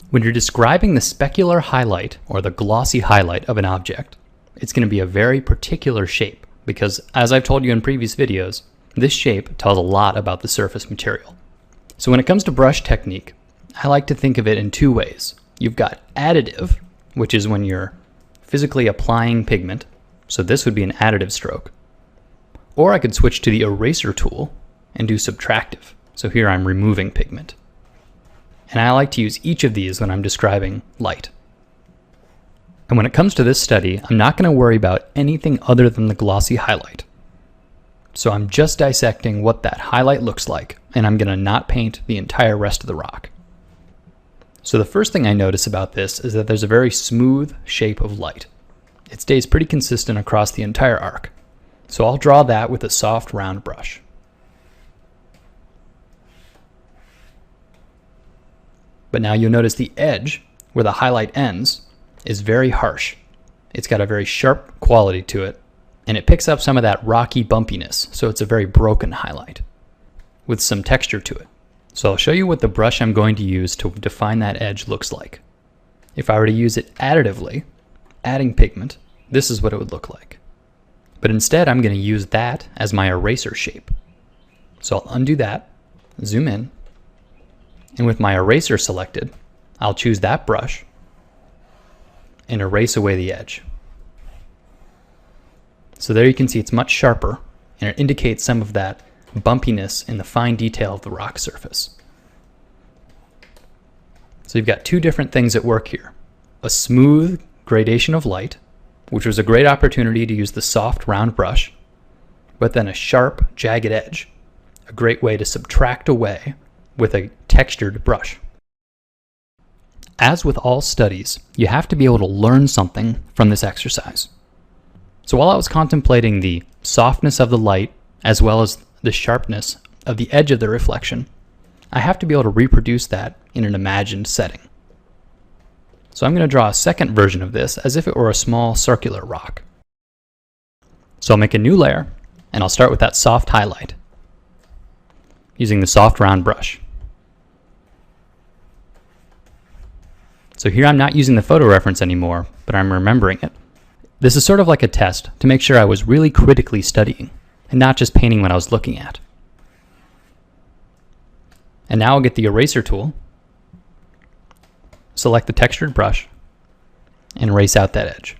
When you're describing the specular highlight or the glossy highlight of an object, it's going to be a very particular shape because, as I've told you in previous videos, this shape tells a lot about the surface material. So when it comes to brush technique, I like to think of it in two ways. You've got additive, which is when you're physically applying pigment, so this would be an additive stroke. Or I could switch to the eraser tool and do subtractive, so here I'm removing pigment. And I like to use each of these when I'm describing light. And when it comes to this study, I'm not going to worry about anything other than the glossy highlight. So I'm just dissecting what that highlight looks like, and I'm going to not paint the entire rest of the rock. So the first thing I notice about this is that there's a very smooth shape of light. It stays pretty consistent across the entire arc. So I'll draw that with a soft round brush. But now you'll notice the edge, where the highlight ends, is very harsh. It's got a very sharp quality to it, and it picks up some of that rocky bumpiness, so it's a very broken highlight with some texture to it. So I'll show you what the brush I'm going to use to define that edge looks like. If I were to use it additively, adding pigment, this is what it would look like. But instead I'm going to use that as my eraser shape. So I'll undo that, zoom in, and with my eraser selected, I'll choose that brush and erase away the edge. So there you can see it's much sharper, and it indicates some of that bumpiness in the fine detail of the rock surface. So you've got two different things at work here. A smooth gradation of light, which was a great opportunity to use the soft round brush, but then a sharp, jagged edge, a great way to subtract away with a textured brush. As with all studies, you have to be able to learn something from this exercise. So while I was contemplating the softness of the light as well as the sharpness of the edge of the reflection, I have to be able to reproduce that in an imagined setting. So I'm going to draw a second version of this as if it were a small circular rock. So I'll make a new layer, and I'll start with that soft highlight using the soft round brush. So here I'm not using the photo reference anymore, but I'm remembering it. This is sort of like a test to make sure I was really critically studying and not just painting what I was looking at. And now I'll get the eraser tool, select the textured brush, and erase out that edge.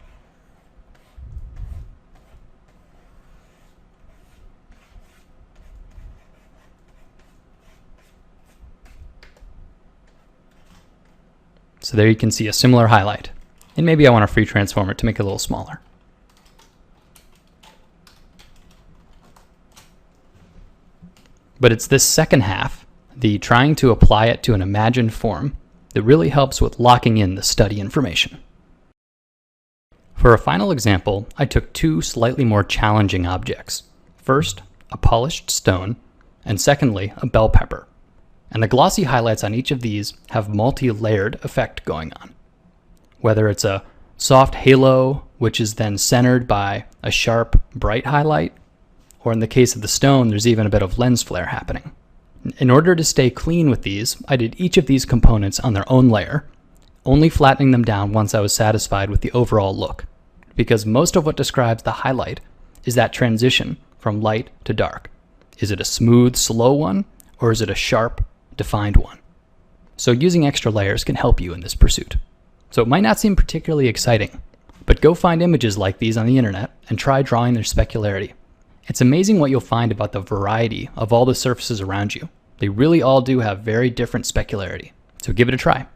So there you can see a similar highlight. And maybe I want to free transform it to make it a little smaller. But it's this second half, the trying to apply it to an imagined form, that really helps with locking in the study information. For a final example, I took two slightly more challenging objects. First, a polished stone, and secondly, a bell pepper. And the glossy highlights on each of these have multi-layered effect going on. Whether it's a soft halo, which is then centered by a sharp, bright highlight, or in the case of the stone, there's even a bit of lens flare happening. In order to stay clean with these, I did each of these components on their own layer, only flattening them down once I was satisfied with the overall look, because most of what describes the highlight is that transition from light to dark. Is it a smooth, slow one, or is it a sharp, defined one? So using extra layers can help you in this pursuit. So it might not seem particularly exciting, but go find images like these on the internet and try drawing their specularity. It's amazing what you'll find about the variety of all the surfaces around you. They really all do have very different specularity, so give it a try.